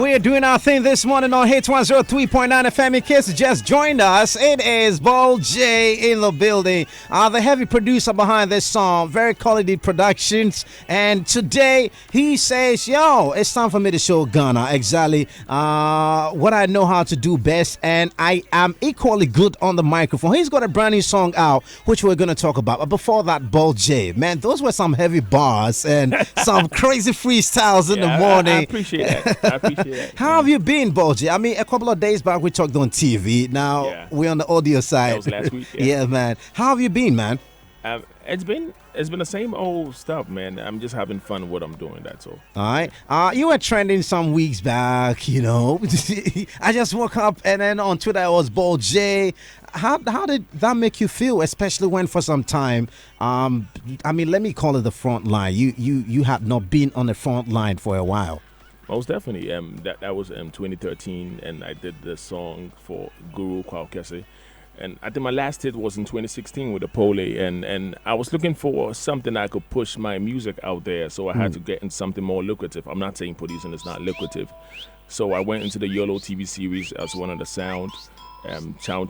we're doing our thing this morning on Hitz 103.9 FM. In case you just joined us, it is Ball J in the building. The heavy producer behind this song, very quality productions. And today he says, yo, it's time for me to show Ghana exactly what I know how to do best. And I am equally good on the microphone. He's got a brand new song out, which we're going to talk about. But before that, Ball J, man, those were some heavy bars and some crazy freestyles in the morning. I appreciate that. How have you been, Ball J? I mean, a couple of days back we talked on TV. Now we're on the audio side. That was last week. Yeah, man. How have you been, man? It's been the same old stuff, man. I'm just having fun with what I'm doing. That's all. All right. You were trending some weeks back, you know. I just woke up and then on Twitter I was Ball J. How did that make you feel, especially when for some time, I mean, let me call it the front line. You have not been on the front line for a while. Most definitely. That was 2013, and I did the song for Guru Kwakese. And I think my last hit was in 2016 with the Pole, and I was looking for something I could push my music out there, so I had to get in something more lucrative. I'm not saying producing is not lucrative. So I went into the YOLO TV series as one of the sound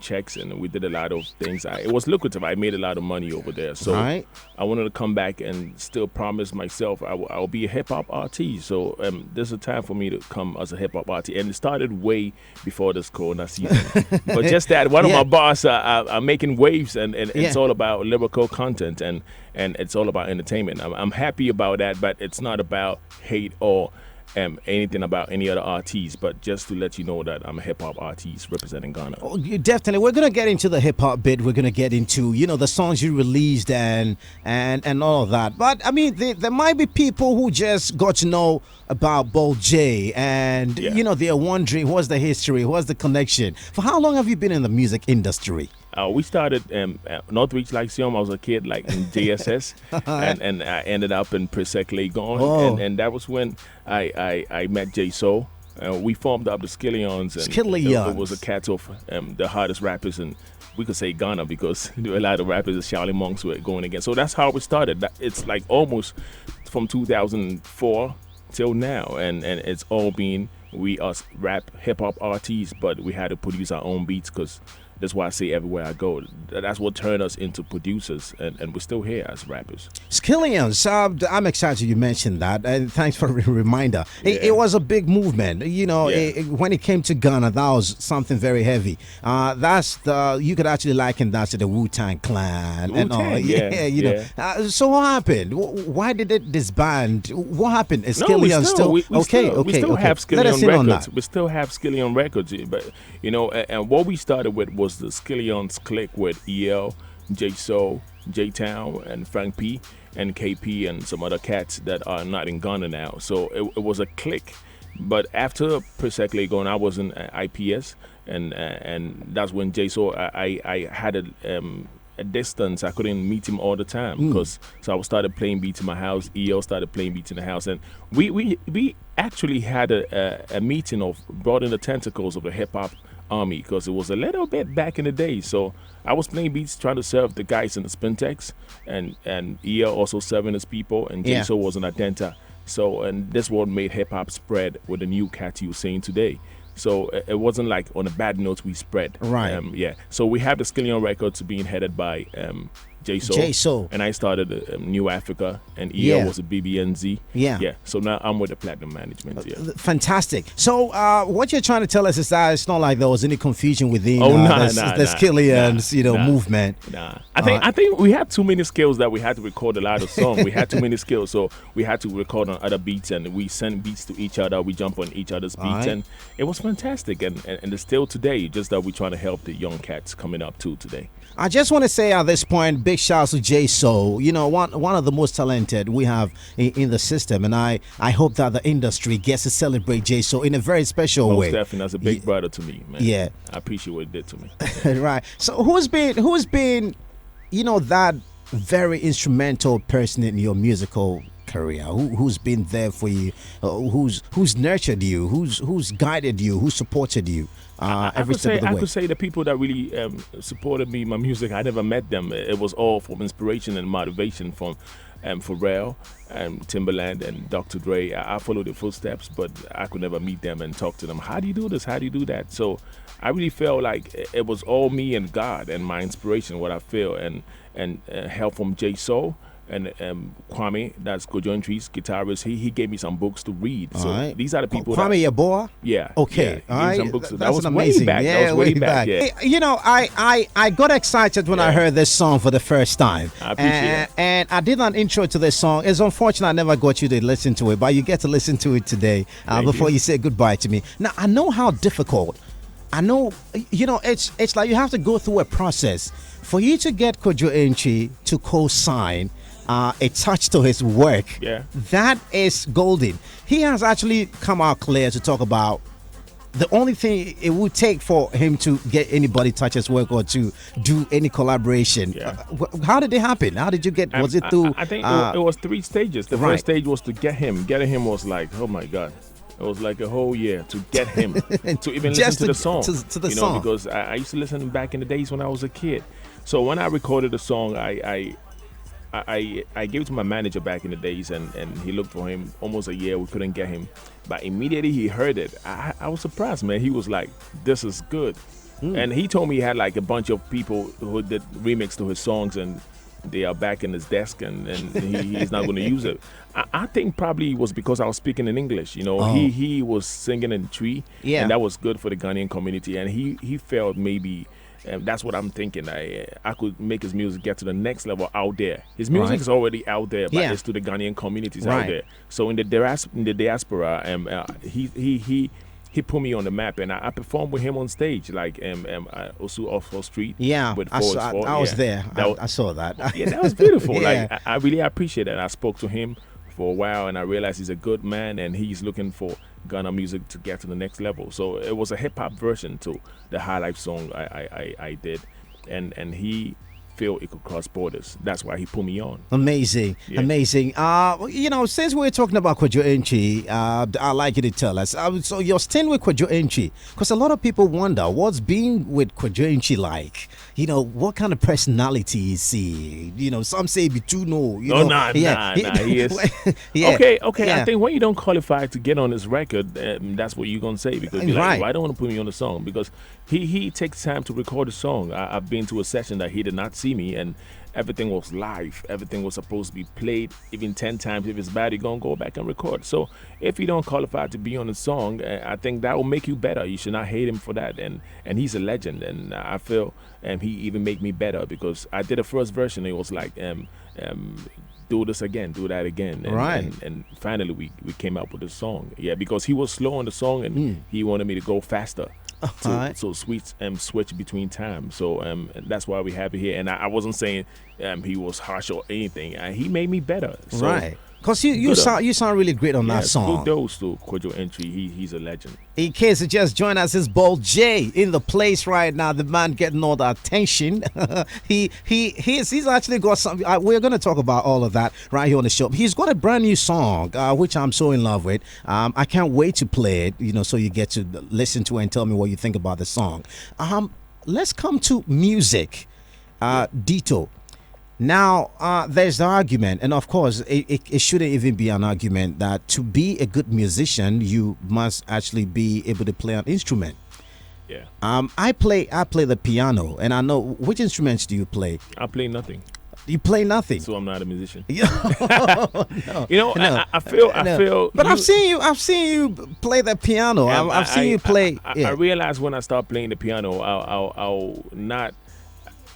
checks, and we did a lot of things. It was lucrative. I made a lot of money over there. So I wanted to come back and still promise myself I'll be a hip-hop artist. So there's a time for me to come as a hip-hop artist. And it started way before this Corona season. But just that, one of my bars are making waves, and it's all about lyrical content, and it's all about entertainment. I'm happy about that, but it's not about hate or anything about any other artists, but just to let you know that I'm a hip-hop artist representing Ghana. Oh, definitely. We're going to get into the hip-hop bit. We're going to get into, the songs you released and all of that. But, I mean, there might be people who just got to know about Ball J and, they're wondering what's the history, what's the connection. For how long have you been in the music industry? We started Northreach Lyceum. I was a kid like in JSS, and I ended up in Presec Legon, and that was when I met J So. We formed up the Skillions, and it was a cat of the hardest rappers, and we could say Ghana because there were a lot of rappers, the Charlie Monks were going again. So that's how we started. It's like almost from 2004 till now, and it's all been we us rap hip hop artists, but we had to produce our own beats because. That's why I say everywhere I go. That's what turned us into producers, and we're still here as rappers. Skillions, I'm excited you mentioned that, and thanks for the reminder. It was a big movement. When it came to Ghana, that was something very heavy. You could actually liken that to the Wu-Tang Clan and all. So what happened? Why did it disband? What happened? Is Skillions still we still have Skillion records. We still have Skillion records, but and what we started with was the Skillions clique with EL, J So, J Town, and Frank P, and KP, and some other cats that are not in Ghana now. So it was a clique. But after Presec Legon, I was in IPS, and that's when J So I had a distance. I couldn't meet him all the time so I started playing beats in my house. EL started playing beats in the house, and we actually had a meeting of brought in the tentacles of the hip hop army because it was a little bit back in the day. So I was playing beats trying to serve the guys in the Spintex, and EL also serving his people, and J So was an Adenta. So and this what made hip hop spread with the new cat you were saying today. So it wasn't like on a bad note we spread. Right. So we have the Skillion records being headed by J So. And I started New Africa, and EL was a BBNZ. So now I'm with the Platinum Management. Fantastic. So what you're trying to tell us is that it's not like there was any confusion within the Skillions, movement. I think we had too many skills that we had to record a lot of songs. We had too many skills, so we had to record on other beats, and we send beats to each other. We jump on each other's beats, and it was fantastic. And it's still today, just that we're trying to help the young cats coming up too today. I just want to say at this point, big shouts to J So, one of the most talented we have in the system, and I hope that the industry gets to celebrate J So in a very special way. Most definitely, that's a big brother to me, man. Yeah, I appreciate what he did to me. Right. So who's been, that very instrumental person in your musical career? Who's been there for you? Who's nurtured you? Who's guided you? Who supported you? Every step of the way. I could say the people that really supported me, my music, I never met them. It was all from inspiration and motivation from Pharrell, Timberland, and Dr. Dre. I followed their footsteps, but I could never meet them and talk to them. How do you do this? How do you do that? So I really felt like it was all me and God and my inspiration, what I feel, and help from J Soul. And Kwame, that's Kojo Ntree's guitarist, he gave me some books to read. So these are the people. Kwame, your boy? Yeah. Okay. Yeah, all right. Some books. That was amazing. Way back. Yeah, that was way back. Yeah. You know, I got excited when I heard this song for the first time. I appreciate it. And I did an intro to this song. It's unfortunate I never got you to listen to it, but you get to listen to it today before you say goodbye to me. Now, I know how difficult. I know, you know, it's like you have to go through a process for you to get Kojo Ntreee to co-sign a touch to his work. Yeah. That is golden. He has actually come out clear to talk about the only thing it would take for him to get anybody touch his work or to do any collaboration. Yeah. How did it happen? How did you get? Was it through? I think it was 3 stages. The first stage was to get him. Getting him was like, oh my God. It was like a whole year to get him to even listen to the song. To the song. Because I used to listen back in the days when I was a kid. So when I recorded the song, I gave it to my manager back in the days, and he looked for him almost a year. We couldn't get him, but immediately he heard it. I was surprised, man. He was like, "This is good," and he told me he had like a bunch of people who did remix to his songs, and they are back in his desk, and he's not going to use it. I think probably it was because I was speaking in English. You know, he was singing in Tree, and that was good for the Ghanaian community, and he felt maybe. That's what I'm thinking. I could make his music get to the next level out there. His music is already out there, but it's to the Ghanaian communities out there. So in the diaspora, he put me on the map, and I performed with him on stage, like Osu Oxford Street. Yeah, with I was there. I saw that. Yeah, that was beautiful. Like I really appreciate it. I spoke to him for a while, and I realized he's a good man, and he's looking for Ghana music to get to the next level. So it was a hip hop version to the High Life song I did, and he feel it could cross borders. That's why he put me on. Amazing. You know, since we're talking about Kojo Ntreee, I'd like you to tell us. So you're staying with Kojo Ntreee, because a lot of people wonder what's being with Kojo Ntreee like. You know, what kind of personality is he? You know, some say Bituno. Nah, he is. Okay. I think when you don't qualify to get on this record, that's what you're gonna say, because you're like, well, I don't want to put me on the song, because he takes time to record a song. I've been to a session that he did not see me, and everything was live. Everything was supposed to be played even 10 times. If it's bad, you're going to go back and record. So if you don't qualify to be on the song, I think that will make you better. You should not hate him for that. And he's a legend, and I feel he even made me better, because I did a first version. It was like do this again, do that again, and finally we came up with the song. Yeah, because he was slow on the song, and he wanted me to go faster. So switch between time. So that's why we have it here. And I wasn't saying he was harsh or anything. He made me better. So, because you sound really great on that song. Kudos to Kojo Ntreee. He's a legend. In case you just joined us, it's Ball J in the place right now. The man getting all the attention. He's actually got some. We're going to talk about all of that right here on the show. He's got a brand new song, which I'm so in love with. I can't wait to play it. You know, so you get to listen to it and tell me what you think about the song. Let's come to music. Dito. Now, there's the argument, and of course, it shouldn't even be an argument, that to be a good musician, you must actually be able to play an instrument. Yeah. I play the piano, and I know. Which instruments do you play? I play nothing. You play nothing, so I'm not a musician. No, you know, no, I feel. But I've seen you play the piano. I've seen you play. I realize when I start playing the piano,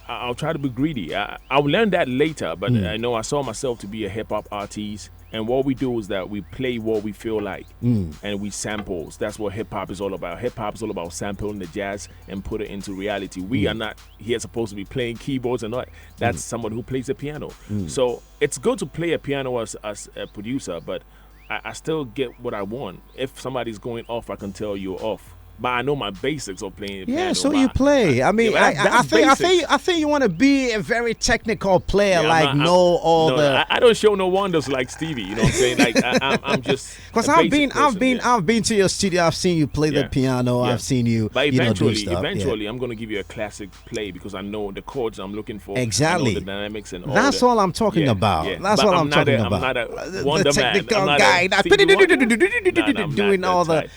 I'll try to be greedy. I'll learn that later, but I know I saw myself to be a hip-hop artist, and what we do is that we play what we feel like, and we samples. That's what hip-hop is all about. Hip-hop is all about sampling the jazz and put it into reality. We are not here supposed to be playing keyboards and all. That's someone who plays the piano. So it's good to play a piano as a producer, but I still get what I want. If somebody's going off, I can tell you're off. but I know my basics of playing piano. Yeah, so you play. I mean, I think you want to be a very technical player, I don't show no wonders like Stevie. You know what I'm saying? Like I'm just because I've been to your studio. I've seen you play the piano. Yeah. I've seen you. But do stuff. Eventually, I'm going to give you a classic play because I know the chords I'm looking for. Exactly. I know the dynamics and all. That's all I'm talking about. Yeah. That's what I'm talking about. I'm not a wonder man. The technical guy doing all the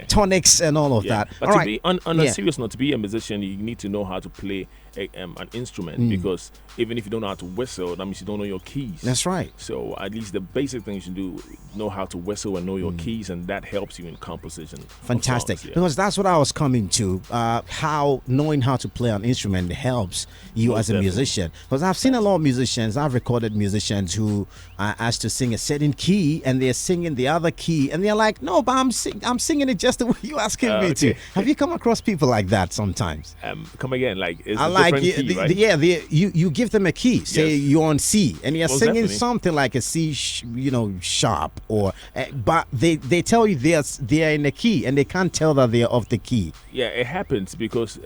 tonics and all of that. But to be on a serious note, to be a musician, you need to know how to play an instrument because even if you don't know how to whistle, that means you don't know your keys. That's right. So at least the basic things you do, know how to whistle and know your keys, and that helps you in composition. Fantastic. Songs, because that's what I was coming to. How knowing how to play an instrument helps you as a musician. Because I've seen a lot of musicians, I've recorded musicians who are asked to sing a certain key and they're singing the other key and they're like, no, but I'm singing it just the way you're asking me to. Have you come across people like that sometimes? Come again, like it's key, right? You give them a key. Say you're on C, and you're singing definitely something like a C, sharp, or but they tell you they're in the key, and they can't tell that they're off the key. Yeah, it happens because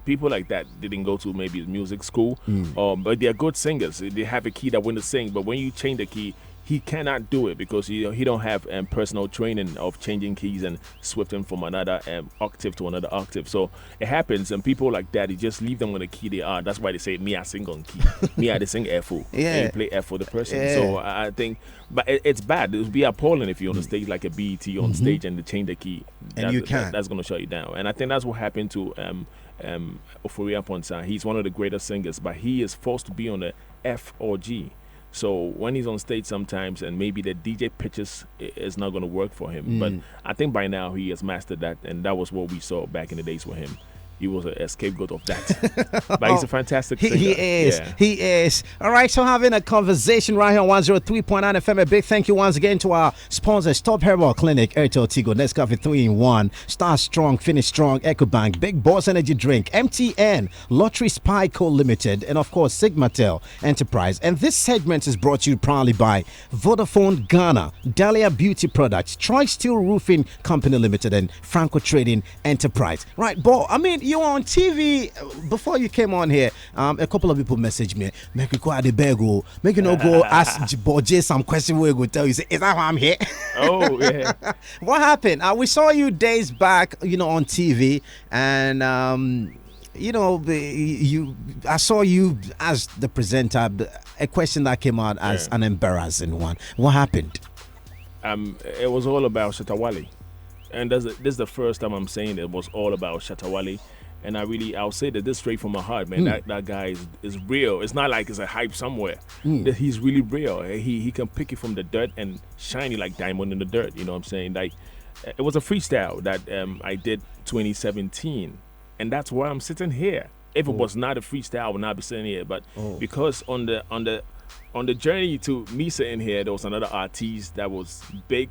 people like that didn't go to maybe music school, but they're good singers. They have a key that when to sing, but when you change the key, he cannot do it because he don't have personal training of changing keys and switching from another octave to another octave. So it happens, and people like that, you just leave them on the key they are. That's why they say, me, I sing on key. Me, I sing F. And you play F for the person. Yeah. So I think, but it's bad. It would be appalling if you're on the stage like a BET on stage and they change the key. And you can't. That's going to shut you down. And I think that's what happened to Oforia Ponsa. He's one of the greatest singers, but he is forced to be on the F or G. So when he's on stage sometimes and maybe the DJ pitches is not going to work for him. But I think by now he has mastered that, and that was what we saw back in the days for him. He was a scapegoat of that. But he's a fantastic singer. He is. Yeah. He is. All right, so having a conversation right here on 103.9 FM. A big thank you once again to our sponsors, Top Herbal Clinic, Airtel Tigo, Nescafe 3-in-1, Start Strong, Finish Strong, EcoBank, Big Boss Energy Drink, MTN, Lottery Spy Co. Limited, and of course, Sigmatel Enterprise. And this segment is brought to you proudly by Vodafone Ghana, Dahlia Beauty Products, Troy Steel Roofing Company Limited, and Franco Trading Enterprise. Right, Bo, I mean, you were on TV before you came on here. A couple of people messaged me, make you go at the bagel, make you not go ask Boje some question where go tell you, say, is that why I'm here? Oh, yeah. What happened? We saw you days back, on TV, and I saw you as the presenter. A question that came out as an embarrassing one. What happened? It was all about Shatta Wale. And this is the first time I'm saying it was all about Shatta Wale. And I'll say that this straight from my heart, man. That guy is real. It's not like it's a hype somewhere. He's really real. He can pick it from the dirt and shine it like diamond in the dirt. You know what I'm saying? Like, it was a freestyle that I did 2017, and that's why I'm sitting here. If it was not a freestyle, I would not be sitting here. But because on the journey to me sitting here, there was another artist that was big,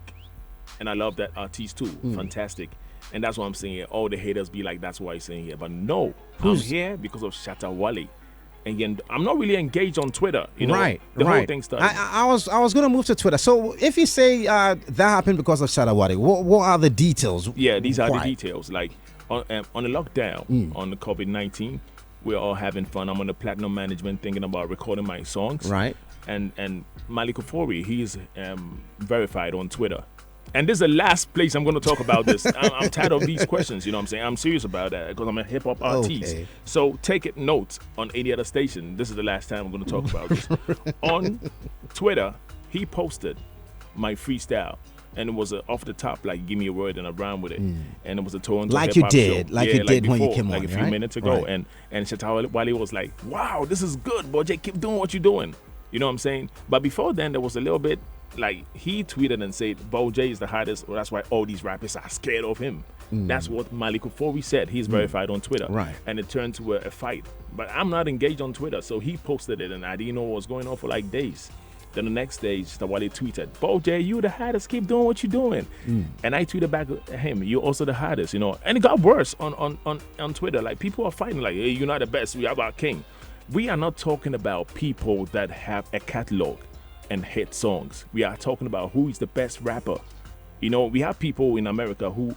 and I love that artist too. Fantastic. And that's why I'm saying here. All the haters be like, that's why I'm saying here. But no, I'm here because of Shatta Wale. And again, I'm not really engaged on Twitter. Right. The whole thing started. I was going to move to Twitter. So if you say that happened because of Shatta Wale, what are the details? Yeah, these are the details. Like on the lockdown, on the COVID-19, we're all having fun. I'm on the platinum management thinking about recording my songs. Right. And Malik Ofori, he's verified on Twitter. And this is the last place I'm going to talk about this. I'm tired of these questions, you know what I'm saying? I'm serious about that because I'm a hip-hop artist. Okay. So take it note on any other station. This is the last time I'm going to talk about this. On Twitter, he posted my freestyle. And it was off the top, like, give me a word and I rhyme with it. And it was a Toronto like you did, show. like you did before, when you came on, like a few minutes ago. Right. And Shatta Wale was like, wow, this is good, Boje, keep doing what you're doing. You know what I'm saying? But before then, there was a little bit, like, he tweeted and said, Boje is the hardest, well, that's why all these rappers are scared of him. That's what Malik Ofori said. He's verified on Twitter. Right. And it turned to a fight. But I'm not engaged on Twitter, so he posted it, and I didn't know what was going on for, like, days. Then the next day, Shatta Wale tweeted, Boje, you the hardest, keep doing what you're doing. And I tweeted back at him, you're also the hardest, you know. And it got worse on Twitter. Like, people are fighting, like, hey, you're not the best, we have our king. We are not talking about people that have a catalog and hit songs. We are talking about who is the best rapper. You know, we have people in America who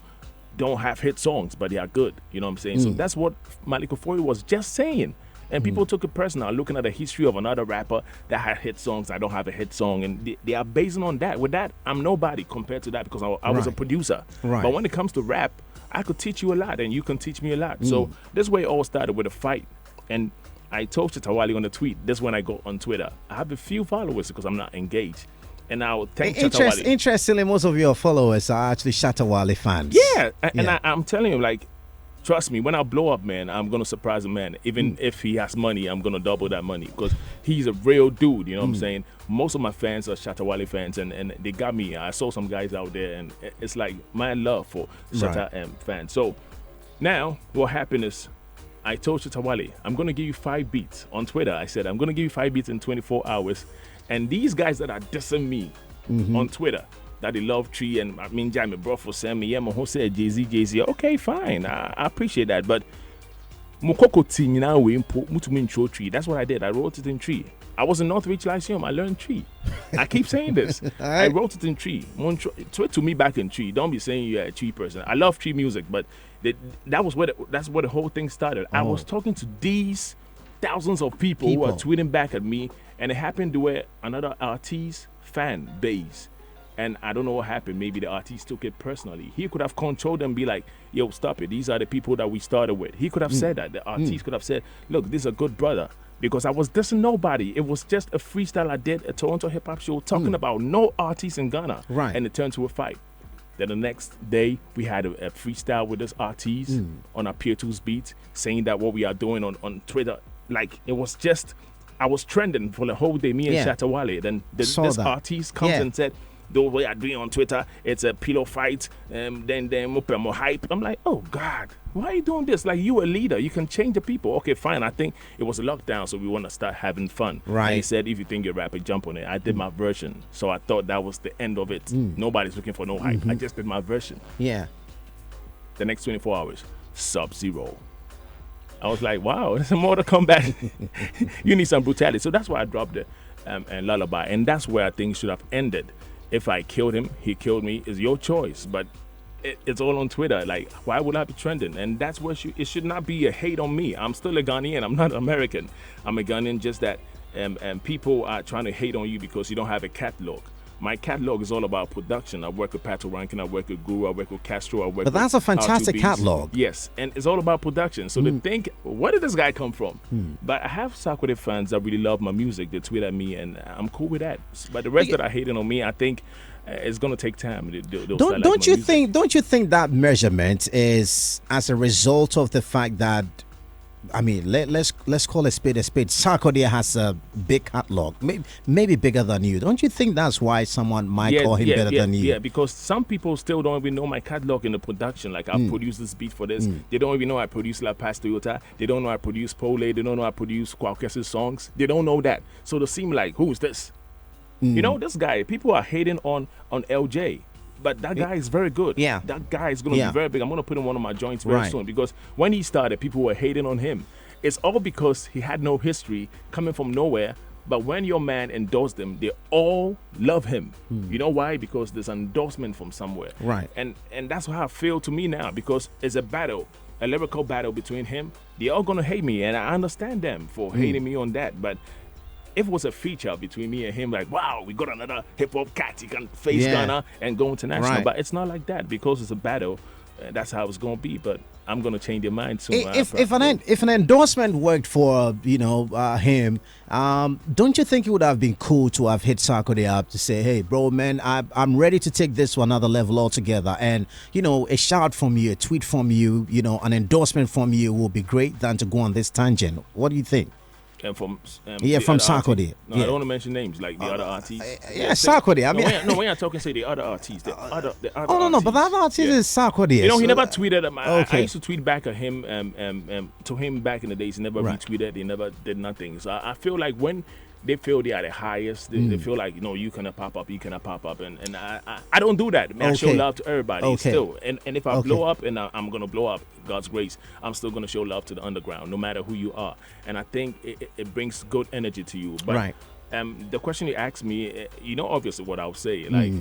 don't have hit songs, but they are good. You know what I'm saying? So that's what Malik Ofori was just saying. And people took it personal, looking at the history of another rapper that had hit songs. I don't have a hit song. And they are basing on that. With that, I'm nobody compared to that because I was a producer. Right. But when it comes to rap, I could teach you a lot and you can teach me a lot. So this way it all started with a fight. And I told Shatta Wale on the tweet, this when I go on Twitter. I have a few followers because I'm not engaged. And I'll thank Shatta Wale. Interestingly, most of your followers are actually Shatta Wale fans. Yeah. And I'm telling you, like, trust me, when I blow up, man, I'm going to surprise a man. Even if he has money, I'm going to double that money because he's a real dude, you know what I'm saying? Most of my fans are Shatta Wale fans, and they got me. I saw some guys out there, and it's like my love for Shatta fans. So now what happened is I told Shatta Wale, I'm going to give you 5 beats. On Twitter, I said, I'm going to give you 5 beats in 24 hours. And these guys that are dissing me on Twitter, that they love Tree and I mean Jamie bro for send me who said Jay-Z. Okay, fine. I appreciate that. But Mukoko Ting now we mutumin Tree. That's what I did. I wrote it in Tree. I was in Northridge Lyceum. I learned Tree. I keep saying this. I wrote it in Tree. Tweet to me back in Tree. Don't be saying you're a Tree person. I love Tree music, but that's where the whole thing started. I was talking to these thousands of people who are tweeting back at me, and it happened to where another artist fan base. And I don't know what happened. Maybe the artist took it personally. He could have controlled them and be like, yo, stop it. These are the people that we started with. He could have said that. The artist could have said, look, this is a good brother. Because I was dissing nobody. It was just a freestyle I did, a Toronto hip-hop show, talking about no artists in Ghana. Right. And it turned to a fight. Then the next day, we had a freestyle with this artist on our Peer 2's beat, saying that what we are doing on Twitter, like, it was just, I was trending for the whole day, me and Shatta Wale. Then this artist comes and said, the way I doing on Twitter, it's a pillow fight, then more hype. I'm like, oh God, why are you doing this? Like, you a leader, you can change the people. Okay, fine. I think it was a lockdown, so we want to start having fun. Right. And he said, if you think you're rapper, jump on it. I did my version, so I thought that was the end of it. Nobody's looking for no hype. I just did my version. Yeah. The next 24 hours, Sub-Zero. I was like, wow, there's more to come back. You need some brutality. So that's why I dropped it and Lullaby, and that's where I think it should have ended. If I killed him, he killed me, is your choice. But it's all on Twitter. Like, why would I be trending? And that's where it should not be a hate on me. I'm still a Ghanaian. I'm not American. I'm a Ghanaian, just that people are trying to hate on you because you don't have a catalog. My catalog is all about production. I work with Pato Rankin, I work with Guru, I work with Castro, I work But that's a fantastic catalog. Yes, and it's all about production. So they think, where did this guy come from? But I have Sarkodie fans that really love my music. They tweet at me, and I'm cool with that. But the rest that are hating on me, I think it's going to take time. Don't you think that measurement is as a result of the fact that, I mean, let's call a spade a spade. Sarkodie has a big catalog, maybe bigger than you. Don't you think that's why someone might call him better than you? Yeah, because some people still don't even know my catalog in the production. Like, I produced this beat for this. They don't even know I produced La Paz Toyota. They don't know I produced Pole. They don't know I produced Kwakwe's songs. They don't know that. So they seem like, who's this? You know, this guy, people are hating on LJ. But that guy is very good. Yeah. That guy is going to be very big. I'm going to put him on one of my joints very soon because when he started, people were hating on him. It's all because he had no history, coming from nowhere. But when your man endorsed him, they all love him. You know why? Because there's an endorsement from somewhere. Right. And that's how I feel to me now, because it's a battle, a lyrical battle between him. They're all going to hate me, and I understand them for hating me on that. But if it was a feature between me and him, like, wow, we got another hip-hop cat, he can face Ghana and go international. Right. But it's not like that, because it's a battle. That's how it's going to be. But I'm going to change their mind soon. If an endorsement worked for, him, don't you think it would have been cool to have hit Sarkodie up to say, hey, bro, man, I'm ready to take this to another level altogether. And, a shout from you, a tweet from you, an endorsement from you will be great than to go on this tangent. What do you think? And from Sarkodie. No, I don't want to mention names like the other artists. Sarkodie. I mean, when you're talking, say the other artists. The other no, but that artist is Sarkodie. He never tweeted. I used to tweet back at him. To him back in the days, he never retweeted. He never did nothing. So I feel like when they feel they are the highest, they feel like, you cannot pop up, and I don't do that. Man, I show love to everybody still. And if I blow up, and I'm gonna blow up, God's grace, I'm still gonna show love to the underground, no matter who you are. And I think it brings good energy to you. But the question you asked me, obviously what I'll say, like,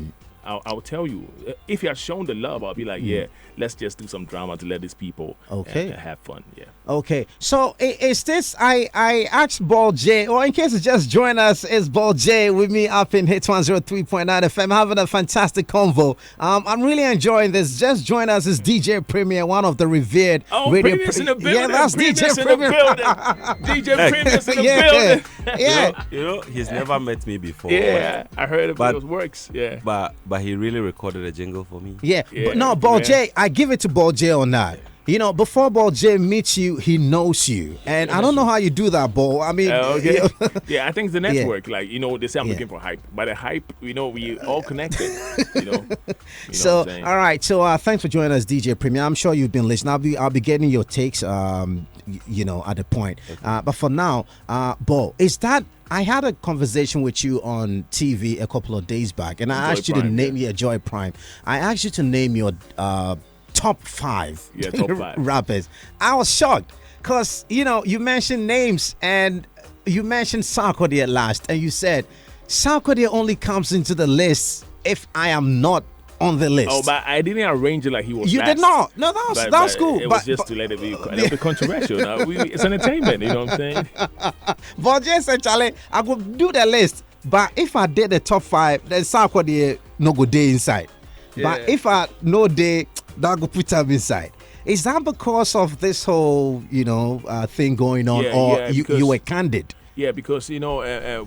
I'll tell you. If you are shown the love, I'll be like, yeah, let's just do some drama to let these people have fun. Yeah. Okay. So is this, I asked Ball J, or in case you just join us, it's Ball J with me up in Hits 103.9 FM, having a fantastic convo. I'm really enjoying this. Just join us, it's DJ Premier, one of the revered radio. Premier's in the building. Yeah, that's DJ Premier. DJ Premier's in the building. Yeah. You know, he's never met me before. Yeah, I heard about those works. Yeah. But he really recorded a jingle for me. Yeah. But no, Ball J, I give it to Ball J on that. You know, before Ball J meets you, he knows you. And I don't know how you do that, Ball. I mean, yeah, I think it's the network. Like, you know, they say I'm looking for hype. But the hype, you know, we all connected. You know so, all right. So, thanks for joining us, DJ Premier. I'm sure you've been listening. I'll be getting your takes, you know, at the point. But for now, Ball, is that... I had a conversation with you on TV a couple of days back, and I asked you to name your Joy Prime. I asked you to name your top 5 rappers. I was shocked because, you know, you mentioned names and you mentioned Sarkodie at last, and you said Sarkodie only comes into the list if I am not on the list. Oh, but I didn't arrange it like he was. You last. did not. No, that's cool. It was just to let it be a little bit controversial. It's entertainment, you know what I'm saying? But just said, Charlie, I could do the list, but if I did the top 5, then Sarkodie no go day inside. Yeah. But if I no day, that go put him inside. Is that because of this whole, you know, thing going on, or you were candid? Yeah, because, you know,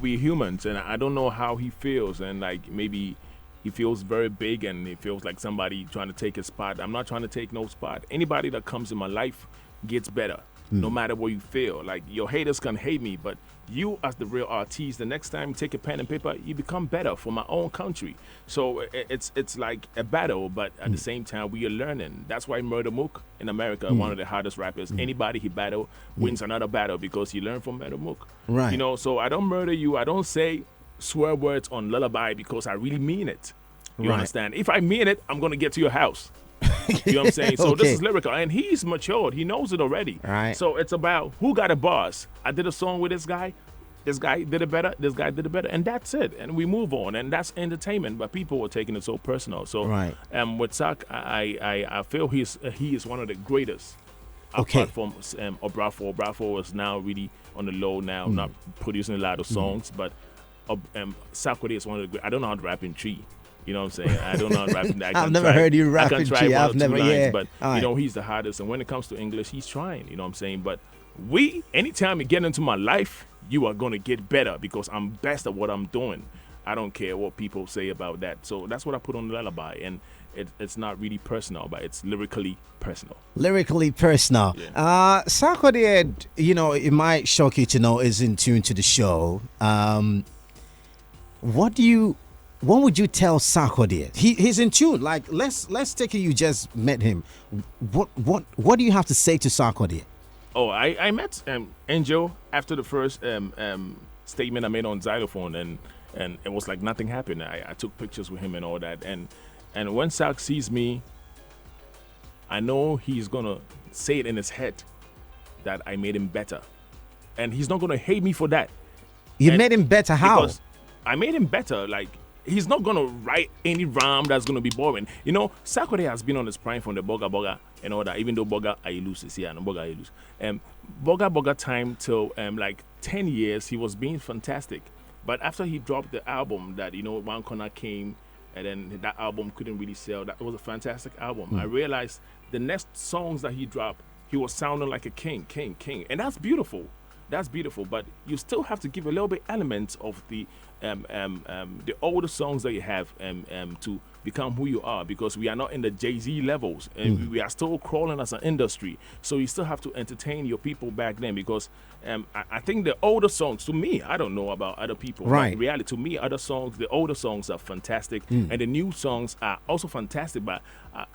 we're humans, and I don't know how he feels, and like maybe he feels very big and he feels like somebody trying to take his spot. I'm not trying to take no spot. Anybody that comes in my life gets better, no matter what you feel. Like, your haters can hate me, but you as the real artist, the next time you take a pen and paper, you become better for my own country. So it's like a battle, but at the same time, we are learning. That's why Murder Mook in America, one of the hardest rappers, anybody he battle wins another battle because he learned from Murder Mook. Right. You know, so I don't murder you. I don't say swear words on Lullaby because I really mean it. You understand? If I mean it, I'm going to get to your house. You know what I'm saying? So this is lyrical, and he's matured. He knows it already. Right. So it's about who got a bars. I did a song with this guy. This guy did it better. This guy did it better, and that's it. And we move on, and that's entertainment. But people were taking it so personal. So with Sak, I feel he is one of the greatest. Apart from Obrafo is now really on the low now, not producing a lot of songs, but Sarkodie is one of the. I don't know how to rap in tree. You know what I'm saying? I don't know how to rap in that. I've never heard you rap in tree. I've never, lines, but you know, he's the hardest. And when it comes to English, he's trying. You know what I'm saying? But anytime you get into my life, you are gonna get better because I'm best at what I'm doing. I don't care what people say about that. So that's what I put on the Lullaby, and it's not really personal, but it's lyrically personal. Lyrically personal. Yeah. Sarkodie, you know, it might shock you to know, is in tune to the show. What would you tell Sarkodie? He's in tune. Like, let's take it. You just met him. What do you have to say to Sarkodie? Oh, I met Angel after the first statement I made on xylophone, and it was like nothing happened. I took pictures with him and all that, and when Sark sees me, I know he's gonna say it in his head that I made him better, and he's not gonna hate me for that. You made him better? How? Because I made him better. Like, he's not gonna write any rhyme that's gonna be boring. You know, Sarkodie has been on his prime from the Boga and all that. Even though Boga I lose is here, and Boga I lose. Boga time till like 10 years, he was being fantastic. But after he dropped the album that, you know, One Corner came, and then that album couldn't really sell. That was a fantastic album. I realized the next songs that he dropped, he was sounding like a king, and that's beautiful. That's beautiful, but you still have to give a little bit elements of the older songs that you have to become who you are, because we are not in the Jay-Z levels, and we are still crawling as an industry. So you still have to entertain your people back then, because I think the older songs, to me, I don't know about other people, right? In reality, to me, the older songs are fantastic, and the new songs are also fantastic, but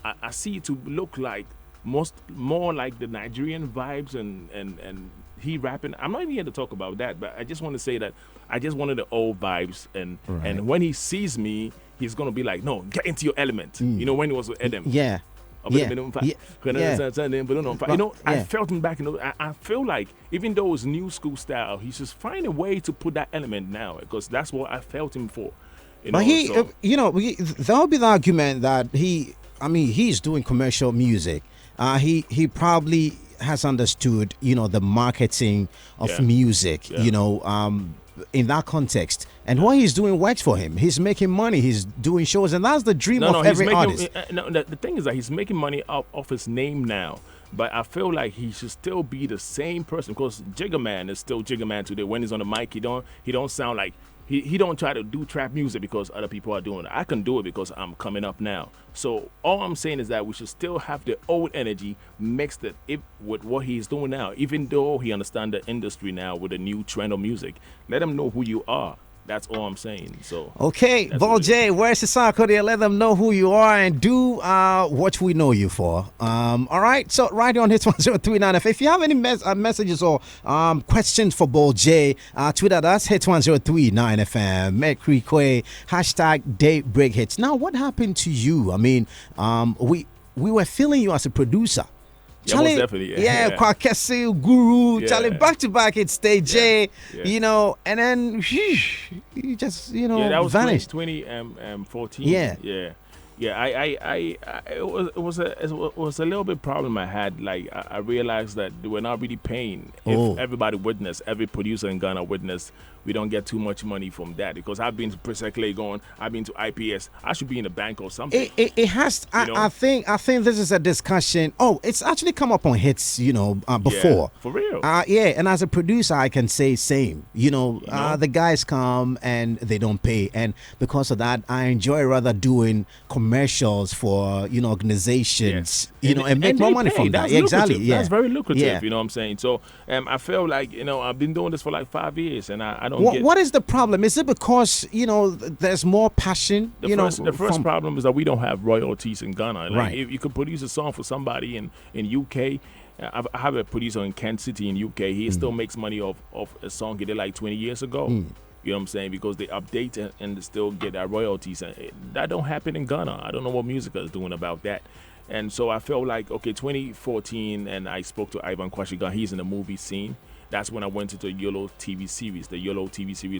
I see it to look like more like the Nigerian vibes and he rapping. I'm not even here to talk about that, but I just want to say that I just wanted the old vibes, and when he sees me, he's gonna be like, no, get into your element. You know, when he was with Adam. Yeah. You know, I felt him back. I feel like even though it's new school style, he's just finding a way to put that element now, because that's what I felt him for. But there'll be the argument that he's doing commercial music. He probably has understood, the marketing of music, in that context. And what he's doing works for him. He's making money. He's doing shows. And that's the dream of every artist. The thing is that he's making money off his name now. But I feel like he should still be the same person, because Jigga Man is still Jigga Man today. When he's on the mic, he don't sound like he don't try to do trap music because other people are doing it. I can do it because I'm coming up now. So all I'm saying is that we should still have the old energy mixed with what he's doing now. Even though he understands the industry now with the new trend of music, let him know who you are. That's all I'm saying. So okay, Ball J, where's the Sarkodie? Let them know who you are and do what we know you for. All right, so right on Hitz 1039 FM. If you have any messages or questions for Ball J, tweet at us, Hitz 1039 FM, Mercury Quay, hashtag Daybreak Hits. Now, what happened to you? I mean, we were feeling you as a producer. Charlie, definitely. Kwakesi, Guru, Charlie, back to back, it's Stage J, and then he just, that was vanished. 2014. Yeah. It was a little bit problem I had. Like I realized that they were not really paying. If everybody witnessed, every producer in Ghana witnessed, we don't get too much money from that, because I've been to Preseclay going, I've been to IPS. I should be in a bank or something. It has. I think this is a discussion. It's actually come up on Hits, before. For real. And as a producer, I can say same. The guys come and they don't pay, and because of that, I enjoy rather doing commercials for organizations, and make more money from that. Exactly. Yeah, that's very lucrative. You know what I'm saying? So I feel like I've been doing this for like 5 years, and I don't get. What is the problem? Is it because there's more passion? The first problem is that we don't have royalties in Ghana. Like, if you could produce a song for somebody in UK. I have a producer in Kent City in UK. He still makes money off a song he did like 20 years ago. You know what I'm saying? Because they update and they still get their royalties. That don't happen in Ghana. I don't know what Musica is doing about that. And so I felt like, 2014, and I spoke to Ivan Kwashigan. He's in the movie scene. That's when I went into the YOLO TV series.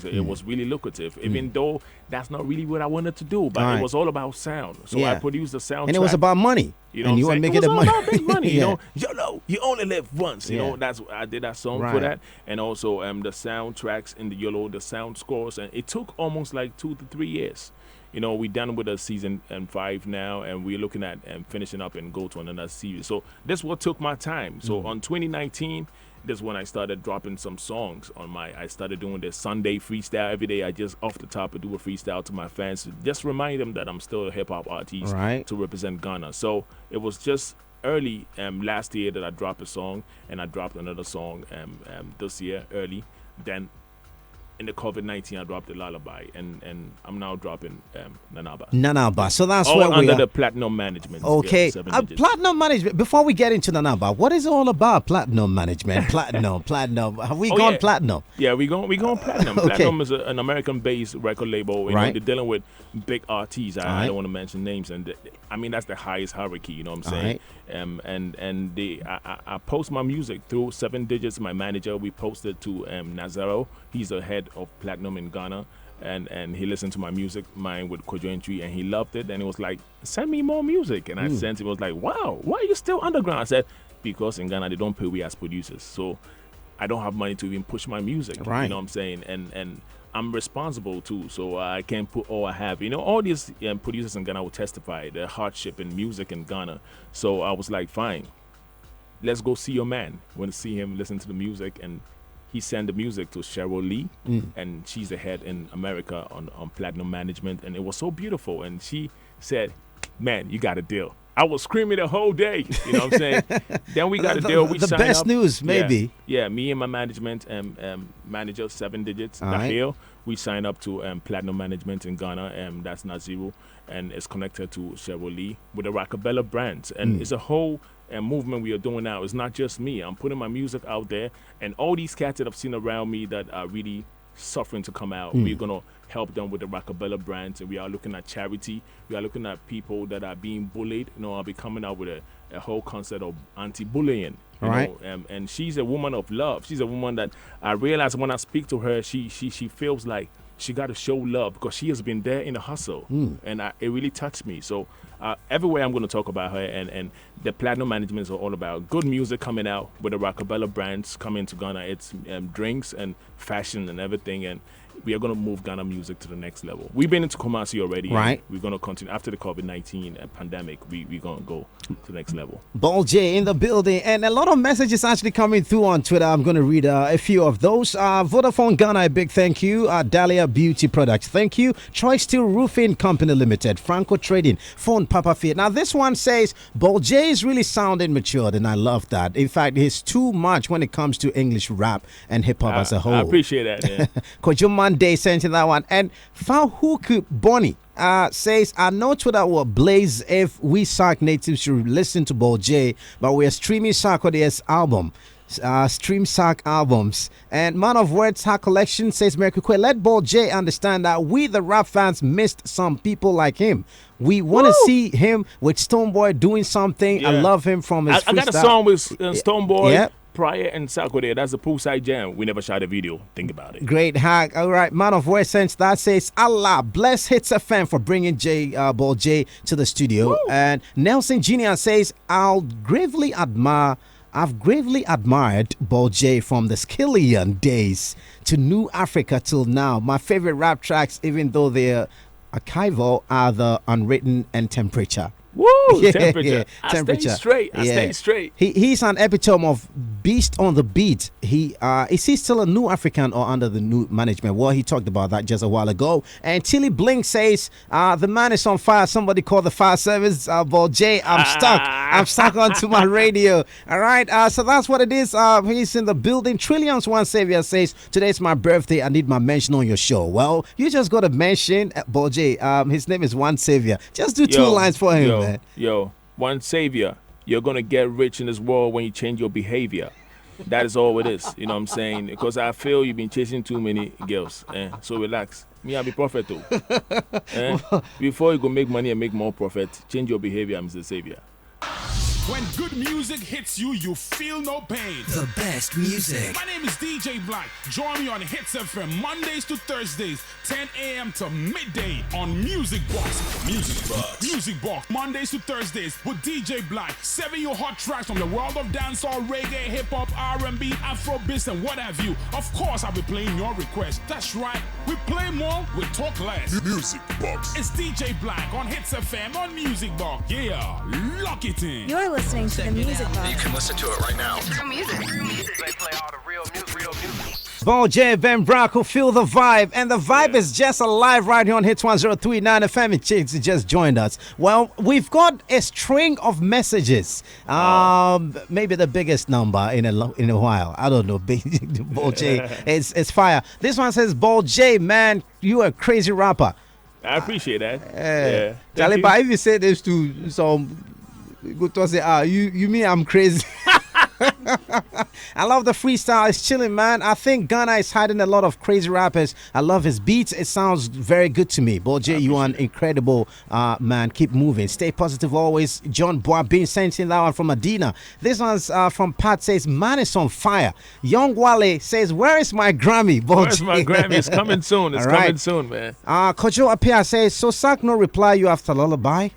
It was really lucrative, even though that's not really what I wanted to do. But it was all about sound. So I produced the soundtrack. And it was about money. And you were making the money. It was all about big money. YOLO, you only live once. That's I did that song for that. And also the soundtracks in the YOLO, the sound scores. And it took almost like 2 to 3 years. We're done with the season 5 now, and we're looking at finishing up and go to another series. So this what took my time. So on 2019, this is when I started dropping some songs I started doing the Sunday freestyle every day. I just off the top do a freestyle to my fans to just remind them that I'm still a hip hop artist to represent Ghana. So it was just early last year that I dropped a song, and I dropped another song this year early. Then in the COVID-19, I dropped the Lullaby, and I'm now dropping Nanaba. So that's all where we under are. the Platinum Management. Okay, Platinum Management. Before we get into Nanaba, what is it all about? Platinum Management, Platinum. Have we gone platinum? Yeah, we going platinum. Platinum is an American-based record label. They're dealing with big artists. I don't want to mention names, and that's the highest hierarchy. You know what I'm saying? I post my music through 7 Digits. My manager, we posted to Nazaro. He's the head of Platinum in Ghana, and he listened to my music, mine with Kojo Entry, and he loved it, and he was like, send me more music. And I sent him. He was like, wow, why are you still underground? I said, because in Ghana they don't pay we as producers, so I don't have money to even push my music. You know what I'm saying? And I'm responsible too, so I can't put all I have. All these producers in Ghana will testify the hardship in music in Ghana. So I was like, fine, let's go see your man. Want to see him, listen to the music, and he sent the music to Cheryl Lee, and she's the head in America on Platinum Management, and it was so beautiful. And she said, man, you got a deal. I was screaming the whole day. You know what I'm saying? Then we got a deal. We the signed best up. News, maybe. Yeah, me and my management manager, 7 Digits, Dahil, we signed up to Platinum Management in Ghana, that's not zero, and it's connected to Cheryl Lee with the Rockabella brands. And it's a whole movement we are doing now. It's not just me. I'm putting my music out there, and all these cats that I've seen around me that are really suffering to come out, we're going to help them with the Rockabella brands, and we are looking at charity. We are looking at people that are being bullied. I'll be coming out with a whole concept of anti-bullying. And she's a woman of love. She's a woman that I realize when I speak to her, she feels like she got to show love because she has been there in the hustle, and it really touched me. So everywhere I'm going to talk about her, and the Platinum Management is all about good music coming out with the Rockabella brands coming to Ghana. It's drinks and fashion and everything, and we are going to move Ghana music to the next level. We've been into Kumasi already. Right. We're going to continue. After the COVID-19 pandemic, we're going to go to the next level. Ball J in the building. And a lot of messages actually coming through on Twitter. I'm going to read a few of those. Vodafone Ghana, a big thank you. Dahlia Beauty Products, thank you. Choice Steel Roofing Company Limited. Franco Trading. Phone Papa Fit. Now, this one says, Ball J is really sounding matured, and I love that. In fact, he's too much when it comes to English rap and hip-hop as a whole. I appreciate that, yeah. Kojo Day sent you that one. And Fahuku Bonnie says, I know Twitter will blaze if we Sark natives should listen to Ball J, but we're streaming Sarkodie's album. Stream Sark albums. And Man of Words Sark Collection says, Merkukwe, let Ball J understand that we the rap fans missed some people like him. We want to see him with Stonebwoy doing something. Yeah. I love him from his I got a song with Stonebwoy. Yeah. Prior and Sarkodie, that's a poolside jam. We never shot a video. Think about it. Great hack. All right, Man of Voice Sense that says, Allah bless Hitz FM for bringing Ball J to the studio. Woo. And Nelson Jr. says, I've gravely admired Ball J from the Skillion days to New Africa till now. My favorite rap tracks, even though they're archival, are the Unwritten and Temperature. Woo! Temperature. I stay straight. He's an epitome of beast on the beat. Is he still a New African or under the new management? Well, he talked about that just a while ago. And Tilly Blink says, the man is on fire. Somebody call the fire service. Ball J, I'm stuck. I'm stuck onto my radio. All right. So that's what it is. He's in the building. Trillions One Savior says, today's my birthday. I need my mention on your show. Well, you just got to mention Ball J. His name is One Savior. Just do two lines for him. Yo, One Savior, you're going to get rich in this world when you change your behavior. That is all it is, you know what I'm saying? Because I feel you've been chasing too many girls. So relax. Me, I'll be prophet too. Before you go make money and make more profit, change your behavior, Mr. Savior. When good music hits you, you feel no pain. The best music. My name is DJ Black. Join me on Hitz FM Mondays to Thursdays, 10 a.m. to midday on Music Box. Music Box. Mondays to Thursdays with DJ Black. 7 your hot tracks from the world of dancehall, reggae, hip-hop, R&B, Afrobeats, and what have you. Of course, I'll be playing your request. That's right. We play more, we talk less. Music Box. It's DJ Black on Hitz FM on Music Box. Yeah, lock it in. You're listening to the Music Box. You can listen to it right now. True music. They play all the real music. Ball J, Ben Braco, feel the vibe. And the vibe is just alive right here on Hits 103.9 FM. It's just joined us. Well, we've got a string of messages. Maybe the biggest number in a while. I don't know. Ball J, it's fire. This one says, Ball J, man, you a crazy rapper. I appreciate that. Yeah. Charlie, but if you say this to some... Good to say, you mean I'm crazy? I love the freestyle. It's chilling, man. I think Ghana is hiding a lot of crazy rappers. I love his beats. It sounds very good to me. Ball J, you are an incredible man. Keep moving. Stay positive always. John Bois being sent in that one from Adina. This one's from Pat says, man is on fire. Young Wale says, where is my Grammy? Ball Where's my Grammy? It's coming soon. It's coming soon, man. Kojo Apia says, so Sark no reply you after Lullaby?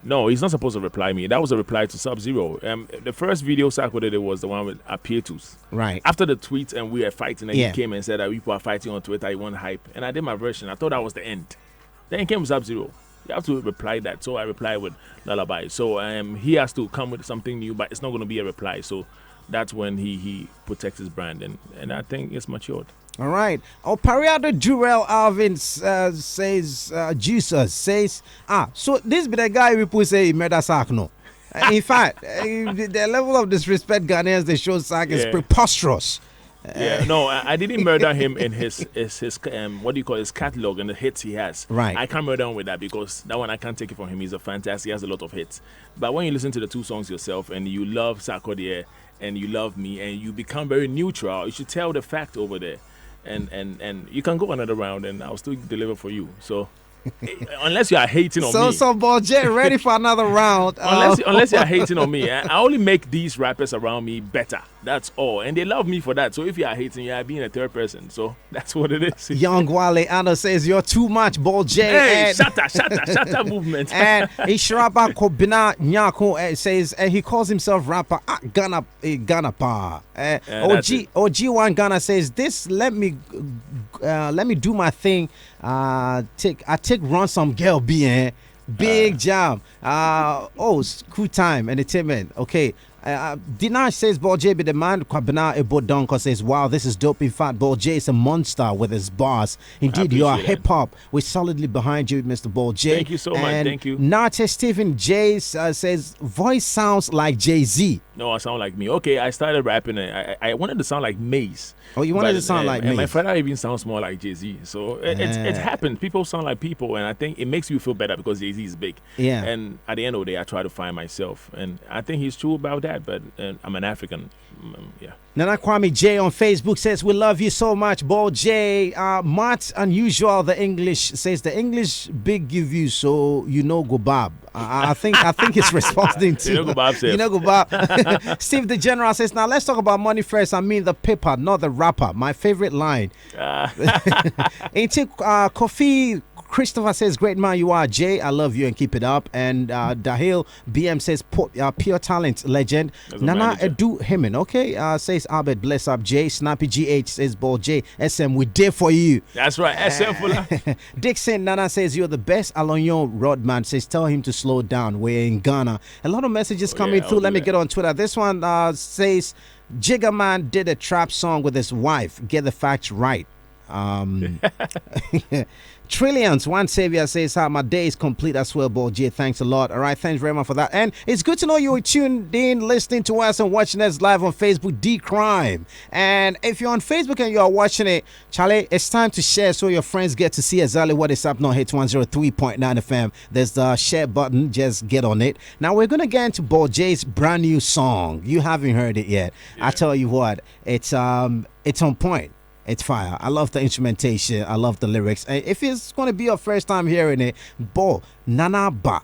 No, he's not supposed to reply me. That was a reply to Sub-Zero. The first video Sarkodie did was the one with Apietus. Right. After the tweets and we were fighting, and he came and said that people are fighting on Twitter, he want hype. And I did my version. I thought that was the end. Then he came with Sub-Zero. You have to reply that. So I replied with Lullaby. So he has to come with something new, but it's not going to be a reply. So that's when he protects his brand. And I think it's matured. All right. Pariado Jurel Alvin says, Jesus says, so this be the guy people say murder Sark, no. In fact, the level of disrespect Ghanaians they show Sark is preposterous. No, I didn't murder him in his what do you call his catalog and the hits he has. Right. I can't murder him with that because that one I can't take it from him. He's a fantastic. He has a lot of hits. But when you listen to the two songs yourself and you love Sarkodie and you love me and you become very neutral, you should tell the fact over there. And you can go another round and I'll still deliver for you. So Unless you are hating on me. So Ball J, ready for another round. Unless you're hating on me. I only make these rappers around me better. That's all. And they love me for that. So if you are hating, you are being a third person. So that's what it is. Young Wale Anna says, you're too much, Ball J. Hey, Shatta movement. And Ishraba Kobina Nyako says, he calls himself rapper Ghana Pa. OG1 Ghana says, this let me do my thing. Take run some girl be big jam. School time entertainment. Okay. Dinar says Ball J be the man. Kwabena Ebodonko says, wow, this is dope. In fact, Ball J is a monster with his bars. Indeed, you are hip hop. We're solidly behind you, Mr. Ball J. Thank you so much. Thank you. Nate Stephen J says, voice sounds like Jay-Z. No, I sound like me. Okay, I started rapping and I wanted to sound like Maze. Oh, you wanted to sound like Maze? And my father even sounds more like Jay-Z. So it happened. People sound like people, and I think it makes you feel better because Jay-Z is big. Yeah. And at the end of the day, I try to find myself. And I think he's true about that, but I'm an African. Yeah. Nana Kwame J on Facebook says, we love you so much, Ball J. Matt Unusual, the English, says, the English big give you, so you know go Bob. I think it's responding to you know go Bob. Steve the General says, now let's talk about money first. I mean the paper, not the rapper. My favorite line. Ain't it Kofi Christopher says, great man you are, Jay. I love you and keep it up. And Dahil BM says, pure talent legend. Nana Edu Hemin, okay? Says Albert, bless up, Jay. Snappy GH says, Ball J. SM, we did for you. That's right, SM for that. Dixon Nana says, you're the best. Alonyo Rodman says, tell him to slow down. We're in Ghana. A lot of messages coming through. Let me get on Twitter. This one says, Jiggerman did a trap song with his wife. Get the facts right. Trillions, one savior says, my day is complete as well, Ball J. Thanks a lot. All right, thanks very much for that. And it's good to know you were tuned in, listening to us and watching us live on Facebook, D-Crime. And if you're on Facebook and you are watching it, Charlie, it's time to share so your friends get to see exactly what is happening on Hitz 103.9 FM. There's the share button, just get on it. Now we're gonna get into Ball J's brand new song. You haven't heard it yet. I tell you what, it's on point. It's fire. I love the instrumentation. I love the lyrics. And if it's going to be your first time hearing it, Bo Nana Ba.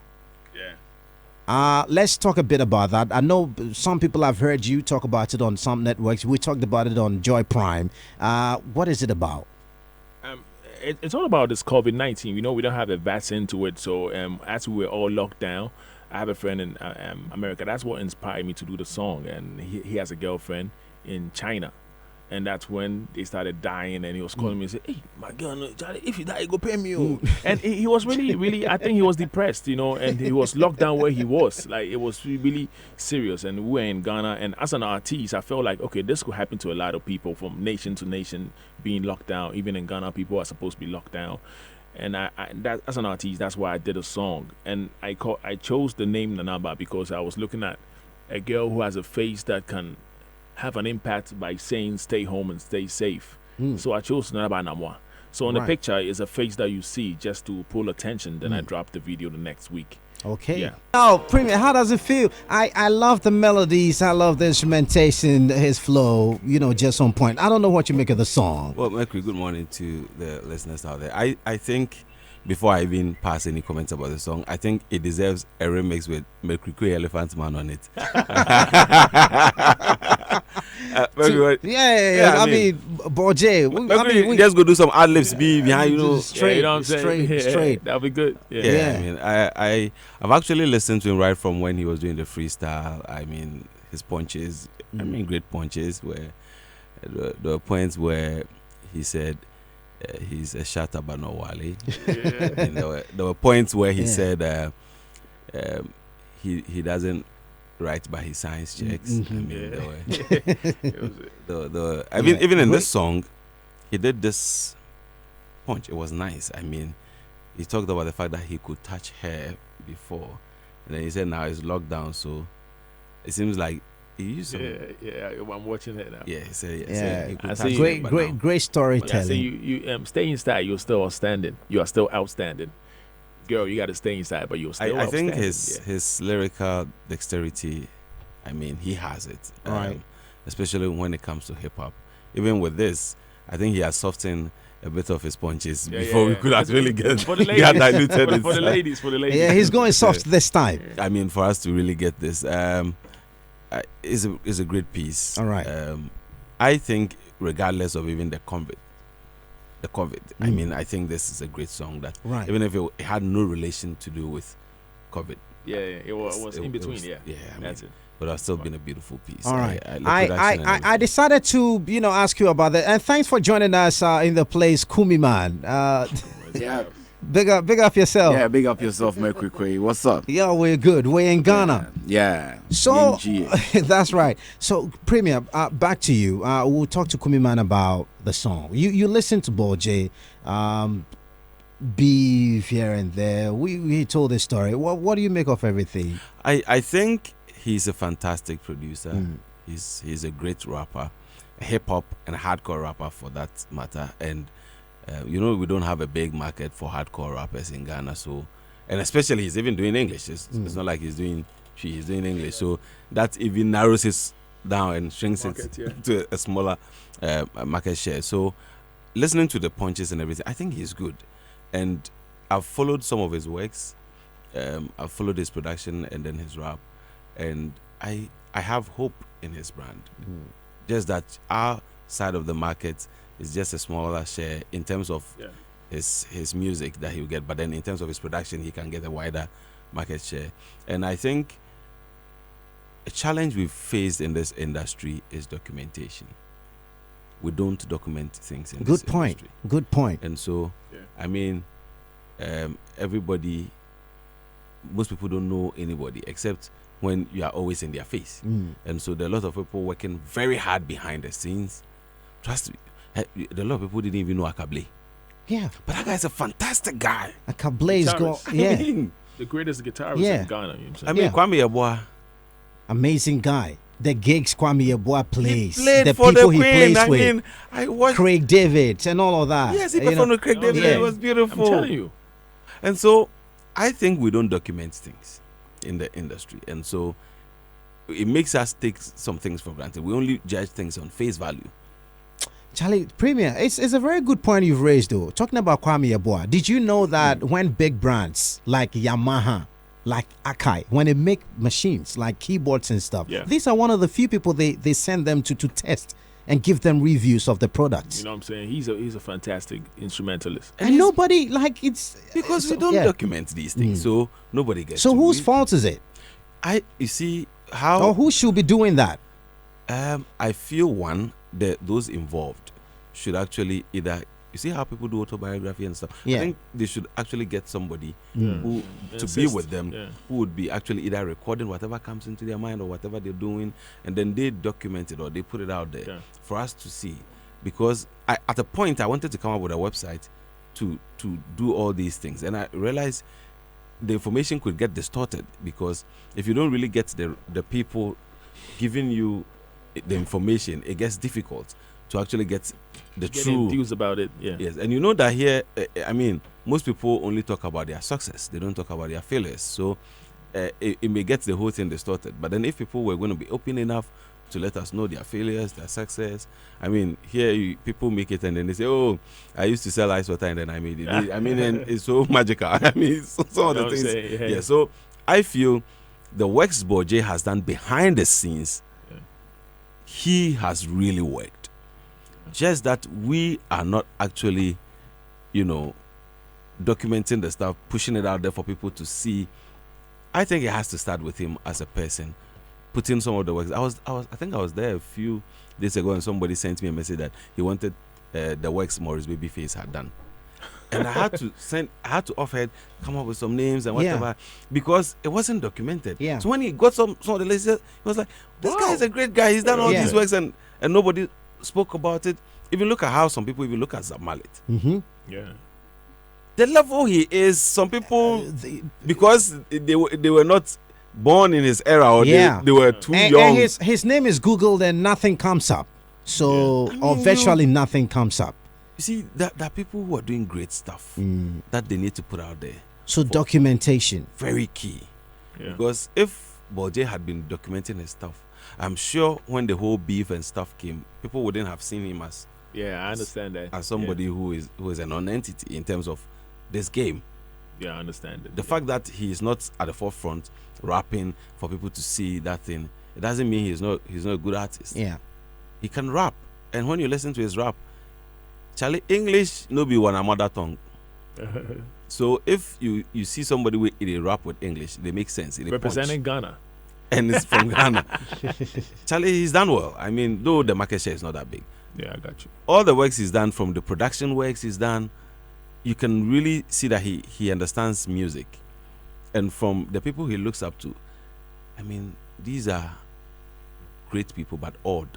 Yeah. Let's talk a bit about that. I know some people have heard you talk about it on some networks. We talked about it on Joy Prime. What is it about? It's all about this COVID-19. We know we don't have a vaccine to it. So as we were all locked down, I have a friend in America. That's what inspired me to do the song. And he has a girlfriend in China. And that's when they started dying, and he was calling me and said, hey, my girl, if you die, you go pay me. And he was really, I think he was depressed, and he was locked down where he was. Like, it was really serious. And we were in Ghana, and as an artist, I felt like, okay, this could happen to a lot of people from nation to nation being locked down. Even in Ghana, people are supposed to be locked down. And that, as an artist, that's why I did a song. And I chose the name Nanaba because I was looking at a girl who has a face that can have an impact by saying stay home and stay safe. So I chose Nanaba Namwa. So on the picture is a face that you see just to pull attention. Then I dropped the video the next week. Okay. Yeah. Oh, Premier, how does it feel? I love the melodies. I love the instrumentation, his flow, just on point. I don't know what you make of the song. Well, Mercury, good morning to the listeners out there. I think, before I even pass any comments about the song, I think it deserves a remix with Mercury Elephant Man on it. I mean, Boje, just go do some ad libs, be behind, straight. That'll be good. I've actually listened to him right from when he was doing the freestyle. I mean, his punches, great punches. Where there were points where he said, he's a Shatta Wale. And there were points where he said he doesn't write by his science checks. Even in this song, he did this punch. It was nice. I mean, he talked about the fact that he could touch hair before, and then he said now it's locked down, so it seems like he used to. I'm watching it now. Yeah, he said he could touch great storytelling. I say you stay inside, you're still outstanding. You are still outstanding. Girl, you got to stay inside, but you're still outstanding. I think his lyrical dexterity, I mean, he has it. Right. Especially when it comes to hip hop. Even with this, I think he has softened a bit of his punches before we could actually get for the ladies. Diluted. For the ladies. Yeah, he's going soft this time. I mean, for us to really get this, is a great piece. All right. I think, regardless of even the COVID, I mean, I think this is a great song that, even if it had no relation to do with COVID. Yeah, it was in between. I mean, that's it. But it's still been a beautiful piece. All right. I decided to, ask you about that. And thanks for joining us in the place, Kumi Man. Yeah. Big up yourself. Yeah, big up yourself, Mercury. What's up? Yeah, we're good. We're in Ghana. Yeah. So, that's right. So, Premier, back to you. We'll talk to Kumi Man about the song. You listen to Ball J, beef here and there. We told the story. What do you make of everything? I think he's a fantastic producer. He's a great rapper, a hip-hop and hardcore rapper for that matter. And we don't have a big market for hardcore rappers in Ghana, so, and especially he's even doing English. It's not like he's doing English, so that even narrows it down and shrinks it to a smaller market share. So listening to the punches and everything, I think he's good, and I've followed some of his works. I've followed his production and then his rap, and I have hope in his brand. Just that our side of the market is just a smaller share in terms of his music that he'll get, but then in terms of his production, he can get a wider market share. And I think a challenge we've faced in this industry is documentation. We don't document things in this industry. Good point. And so, I mean, most people don't know anybody except when you are always in their face. And so there are a lot of people working very hard behind the scenes. Trust me, a lot of people didn't even know Akable. Yeah. But that guy's a fantastic guy. Akable is the greatest guitarist in Ghana. I mean, Kwame Yeboah. Amazing guy. The gigs Kwame Yeboah plays. He played the for people the he Queen. plays with. Mean, I watched Craig David and all of that. Yes, he performed with Craig David. It was beautiful. I'm telling you. And so I think we don't document things in the industry. And so it makes us take some things for granted. We only judge things on face value. Charlie, Premier, it's a very good point you've raised, though. Talking about Kwame Yeboah, did you know that when big brands like Yamaha, like Akai, when they make machines like keyboards and stuff, these are one of the few people they send them to test and give them reviews of the products. You know what I'm saying? He's a fantastic instrumentalist. And nobody, like, it's... Because we don't document these things, so nobody gets So whose fault is it? You see, how... Or who should be doing that? I feel those involved should actually either, you see how people do autobiography and stuff. I think they should actually get somebody who to be with them, who would be actually either recording whatever comes into their mind or whatever they're doing, and then they document it or they put it out there for us to see. Because at a point I wanted to come up with a website to do all these things, and I realized the information could get distorted, because if you don't really get the people giving you the information, it gets difficult to actually get true enthused about it. Yes, and you know that here, I mean, most people only talk about their success. They don't talk about their failures. So it may get the whole thing distorted. But then if people were going to be open enough to let us know their failures, their success, I mean, here people make it and then they say, "Oh, I used to sell ice water and then I made it." I mean, and it's so magical. I mean, some of the things. So I feel the works Boje has done behind the scenes, he has really worked. Just that we are not actually, documenting the stuff, pushing it out there for people to see. I think it has to start with him as a person, putting some of the works. I think I was there a few days ago, and somebody sent me a message that he wanted the works Maurice Babyface had done, and I had to offhand come up with some names and whatever, because it wasn't documented. So when he got some of the list, he was like, "This guy is a great guy. He's done all these works," and nobody spoke about it. Even look at how some people even look at Zab Mallet. The level he is, some people, because they were not born in his era, or they were too young. And his name is Googled and nothing comes up. So, or virtually nothing comes up. You see, there are people who are doing great stuff that they need to put out there. So documentation. Very key. Because if Boje had been documenting his stuff, I'm sure when the whole beef and stuff came, people wouldn't have seen him as Yeah, I understand that. As somebody who is a non-entity in terms of this game. Yeah, I understand it. The fact that he is not at the forefront rapping for people to see that thing, it doesn't mean he's not a good artist. Yeah. He can rap. And when you listen to his rap, Charlie, English no be one mother tongue. So if you see somebody with a rap with English, they make sense. Representing Ghana. And it's from Ghana. Charlie, he's done well. I mean, though the market share is not that big. Yeah, I got you. All the works he's done, from the production works he's done, you can really see that he understands music. And from the people he looks up to, I mean, these are great people, but odd.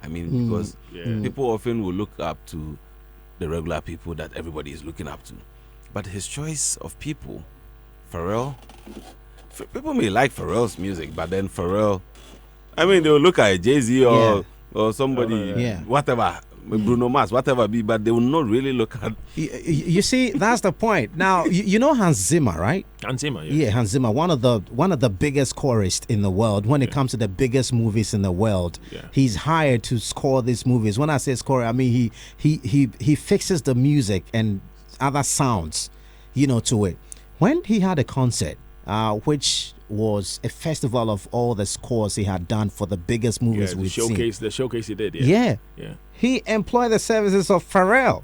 I mean, because people often will look up to the regular people that everybody is looking up to. But his choice of people, Pharrell, people may like Pharrell's music, but then Pharrell, I mean, they'll look at Jay-Z or somebody, whatever, Bruno Mars, whatever be, but they will not really look at. You see, that's the point. Now, you know Hans Zimmer, right? Hans Zimmer, yeah, Hans Zimmer, one of the biggest chorists in the world. When it comes to the biggest movies in the world, he's hired to score these movies. When I say score, I mean he fixes the music and other sounds, to it. When he had a concert, which was a festival of all the scores he had done for the biggest movies we've seen. The showcase he did, yeah. He employed the services of Pharrell.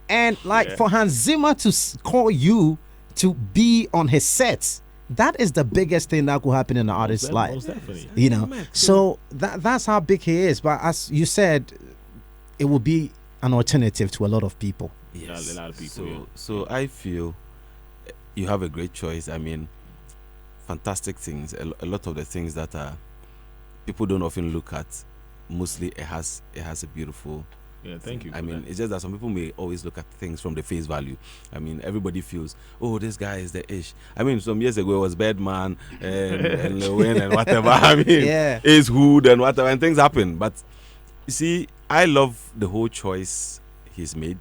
And for Hans Zimmer to call you to be on his sets, that is the biggest thing that could happen in an artist's life. Most definitely. So that's how big he is. But as you said, it will be an alternative to a lot of people. Yes. A lot of people. So I feel you have a great choice. I mean, fantastic things. A lot of the things that people don't often look at, mostly it has a beautiful. Yeah, thank you. I mean, it's just that some people may always look at things from the face value. I mean, everybody feels, oh, this guy is the ish. I mean, some years ago it was Birdman and Lil Wayne and whatever. I mean, Ace Hood and whatever, and things happen. But you see, I love the whole choice he's made.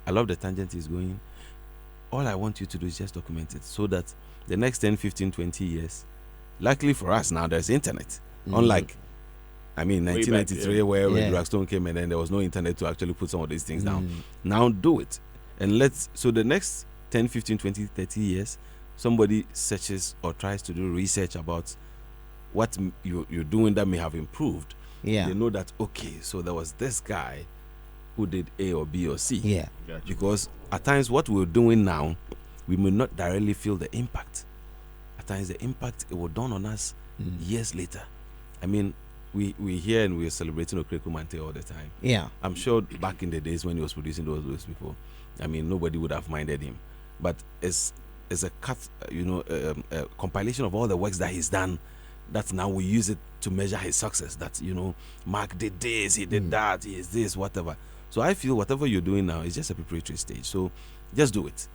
I love the tangent he's going. All I want you to do is just document it so that the next 10, 15, 20 years, luckily for us now, there's internet. Unlike, I mean, 1993, where Dragstone came and then there was no internet to actually put some of these things down. Now do it. And so the next 10, 15, 20, 30 years, somebody searches or tries to do research about what you're doing that may have improved. They know that, okay, so there was this guy who did A or B or C. Yeah. Because at times what we're doing now, we may not directly feel the impact. At times the impact, it will dawn on us years later. I mean, we hear and we're celebrating Okreku Mante all the time. Yeah. I'm sure back in the days when he was producing those people, I mean, nobody would have minded him. But it's a cut, a compilation of all the works that he's done, that now we use it to measure his success. That, Mark did this, he did that, he is this, whatever. So I feel whatever you're doing now is just a preparatory stage. So just do it.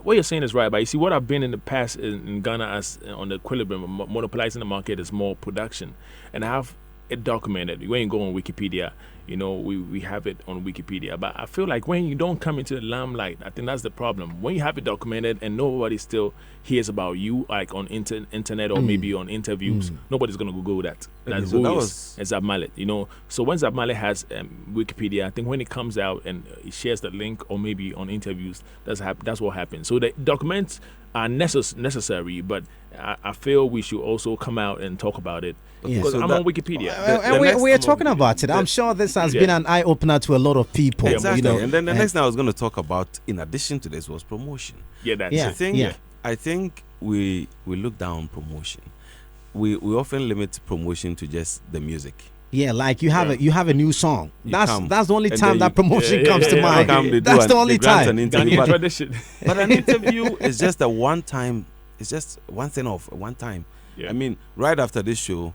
What you're saying is right, but you see, what I've been in the past in Ghana as on the equilibrium, monopolizing the market is more production, and I have it documented. When you go on Wikipedia, we have it on Wikipedia. But I feel like when you don't come into the limelight, I think that's the problem. When you have it documented and nobody still hears about you, like on internet or maybe on interviews, nobody's gonna Google that. That's who is Zab Mallet, So when Zab Mallet has Wikipedia, I think when it comes out and it shares the link or maybe on interviews, that's what happens. So the documents are necessary, but I feel we should also come out and talk about it. Because I'm on Wikipedia. And we are talking about it. I'm sure this has been an eye-opener to a lot of people. Exactly. And then the next thing I was going to talk about, in addition to this, was promotion. I think we look down on promotion. We often limit promotion to just the music. Yeah, like you have a new song. That's the only time that promotion comes to mind. That's the only time. But an interview is just a one time. It's just one thing of one time. Yeah. I mean, right after this show,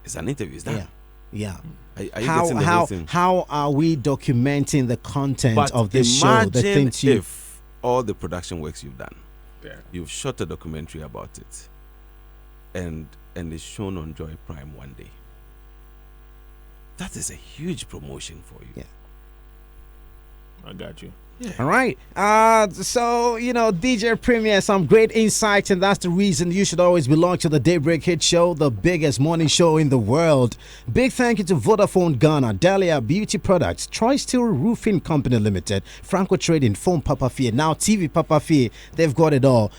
it's an interview. It's done. Yeah. How are we documenting the content of this show? The things if all the production works you've done, you've shot a documentary about it, and it's shown on Joy Prime one day. That is a huge promotion for you. Yeah. I got you. Yeah. All right. So, DJ Premier, some great insights, and that's the reason you should always belong to the Daybreak Hit Show, the biggest morning show in the world. Big thank you to Vodafone Ghana, Dahlia Beauty Products, Troy Steel Roofing Company Limited, Franco Trading, Phone Papa Fee, now TV Papa Fee. They've got it all.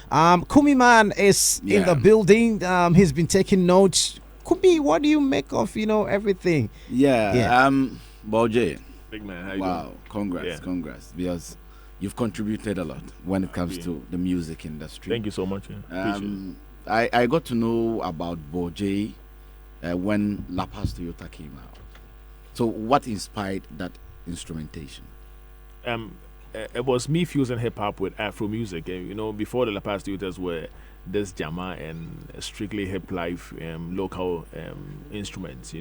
Kumi Man is in the building. He's been taking notes. Kumi, what do you make of, everything? Bolje. Big man, how you doing? Congrats, because you've contributed a lot when it comes to the music industry. Thank you so much. I got to know about Bolje when La Paz Toyota came out. So what inspired that instrumentation? It was me fusing hip hop with Afro music. Before the La Paz Toyotas were this Jama and strictly hip life local instruments.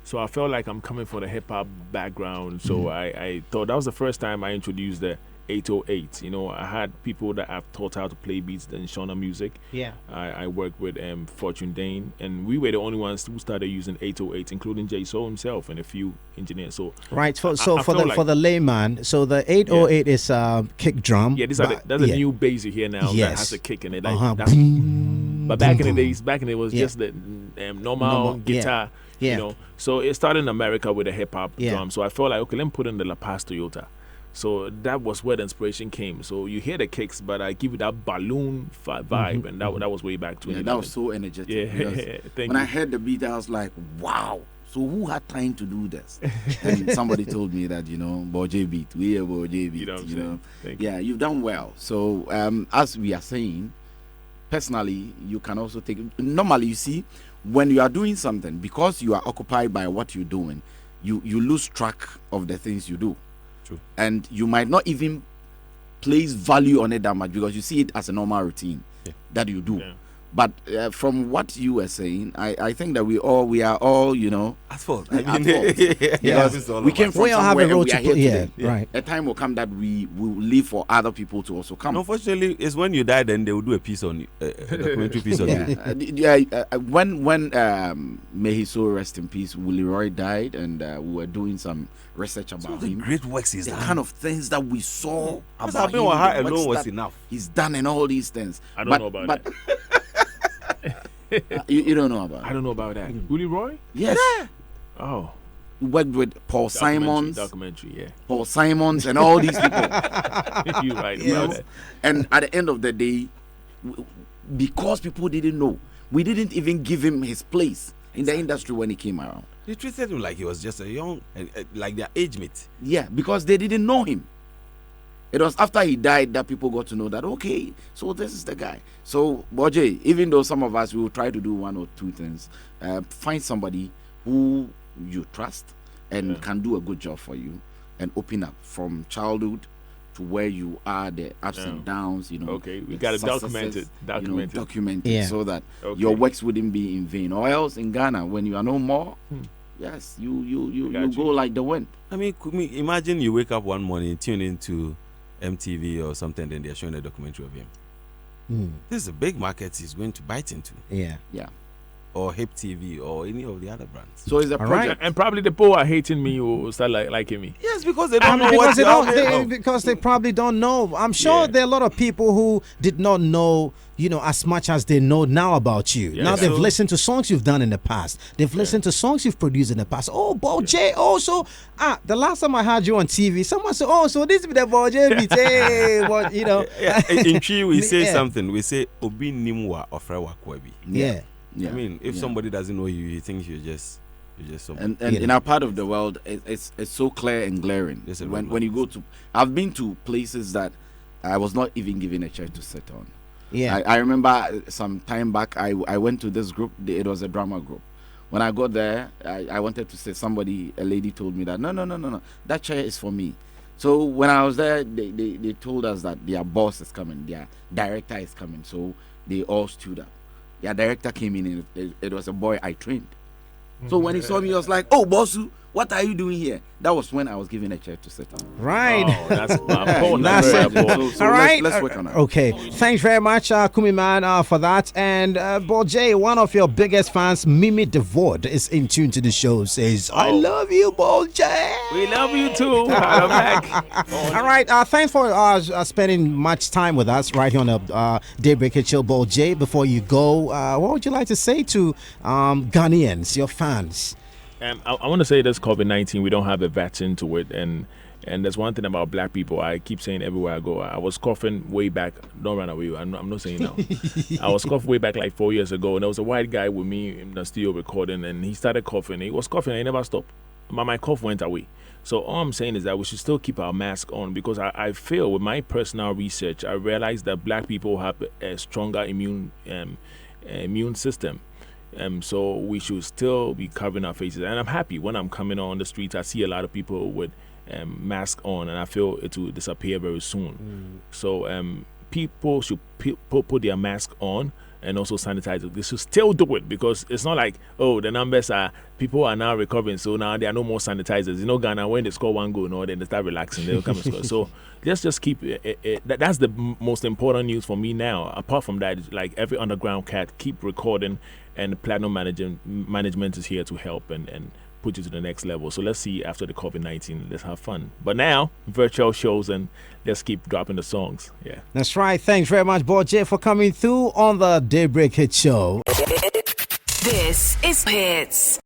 So I felt like I'm coming from the hip hop background. So I thought that was the first time I introduced the 808. I had people that I've taught how to play beats in Shauna Music. Yeah. I worked with Fortune Dane, and we were the only ones who started using 808, including Jay Soul himself and a few engineers. So right. For the layman, so the 808 is kick drum. Yeah, that's a new bass you hear now that has a kick in it. But back in the days, it was just the normal guitar. Yeah. So it started in America with a hip hop drum. So I felt like, okay, let me put in the La Paz Toyota. So that was where the inspiration came. So you hear the kicks, but I give it that balloon vibe, and that was way back to that was so energetic. Yeah, when I heard the beat, I was like, wow. So who had time to do this? And somebody told me that Bolje beat, we are Bolje beat. You've done well. So as we are saying, personally, you can also take. Normally, you see, when you are doing something, because you are occupied by what you're doing, you lose track of the things you do. True. And you might not even place value on it that much because you see it as a normal routine that you do. But from what you were saying, I think that we are all, at fault. We came from somewhere and we are here today. Right. A time will come that we will leave for other people to also come. Unfortunately, it's when you die, then they will do a piece on you, a documentary piece on you. When may he so rest in peace, Willie Roy died, and we were doing some research about him. Great works the kind of things that we saw about him. Alone was enough. He's done and all these things. I don't know about that. You don't know about it? I don't know about that. Willie Roy? Yes. Oh. He worked with Paul Simons. Documentary, Paul Simons and all these people. You're right about that. And at the end of the day, because people didn't know, we didn't even give him his place in the industry when he came around. They treated him like he was just a young, like their age mate. Yeah, because they didn't know him. It was after he died that people got to know that, okay, so this is the guy. So, Bolje, even though some of us will try to do one or two things, find somebody who you trust and can do a good job for you and open up from childhood to where you are, the ups and downs, Okay, we got to document it so that your works wouldn't be in vain. Or else in Ghana, when you are no more, yes, you go like the wind. I mean, imagine you wake up one morning, tune into MTV or something, then they're showing a documentary of him. This is a big market he's going to bite into. Yeah. Or Hip TV or any of the other brands. So it's a project. And probably the people are hating me or start liking me. Yes, because they don't know because they probably don't know. I'm sure there are a lot of people who did not know, as much as they know now about you. Yeah, now they've listened to songs you've done in the past. They've listened to songs you've produced in the past. Oh, Bolje. Oh, so the last time I had you on TV, someone said, oh, so this is the Bolje beat. Hey, what, In Chi, we say something. We say, Obi Nimwa Ofrewa Kwebi. Yeah. I mean, if somebody doesn't know you, he thinks you're just something. And in our part of the world, it's so clear and glaring. When you go to, I've been to places that I was not even given a chair to sit on. Yeah, I remember some time back, I went to this group. It was a drama group. When I got there, I wanted to sit. A lady told me that no, that chair is for me. So when I was there, they told us that their boss is coming, their director is coming. So they all stood up. Their director came in, and it was a boy I trained. So when he saw me, he was like, "Oh, Bossu, what are you doing here? That was when I was given a chair to sit on. Right. Oh, that's That's it. So All right. let's work on that. Okay. Thanks very much, Kumi Man, for that. And Ball J, one of your biggest fans, Mimi DeVord, is in tune to the show. Says, "I love you, Ball J. We love you too." I'm back. All right. Thanks for spending much time with us right here on the Daybreak Chill, Ball J. Before you go, what would you like to say to Ghanaians, your fans? I want to say this COVID-19, we don't have a vaccine to it, and there's one thing about black people. I keep saying everywhere I go, I was coughing way back. Don't run away. I'm not saying now. I was coughing way back like 4 years ago, and there was a white guy with me in the studio recording, and he started coughing. He was coughing, and he never stopped. My cough went away. So all I'm saying is that we should still keep our mask on, because I feel with my personal research, I realized that black people have a stronger immune system. So we should still be covering our faces. And I'm happy when I'm coming on the streets, I see a lot of people with mask on, and I feel it will disappear very soon. So people should put their mask on and also sanitize it. They should still do it, because it's not like, oh, the numbers are, people are now recovering, so now there are no more sanitizers. You know, Ghana, when they score one goal, no, then they start relaxing, they'll come and score. So let's just keep it. That's the most important news for me now. Apart from that, like every underground cat, keep recording, and Platinum Management is here to help and put you to the next level. So let's see after the COVID-19, let's have fun. But now, virtual shows, and let's keep dropping the songs. Yeah. That's right. Thanks very much, Ball J, for coming through on the Daybreak Hit Show. This is Hitz.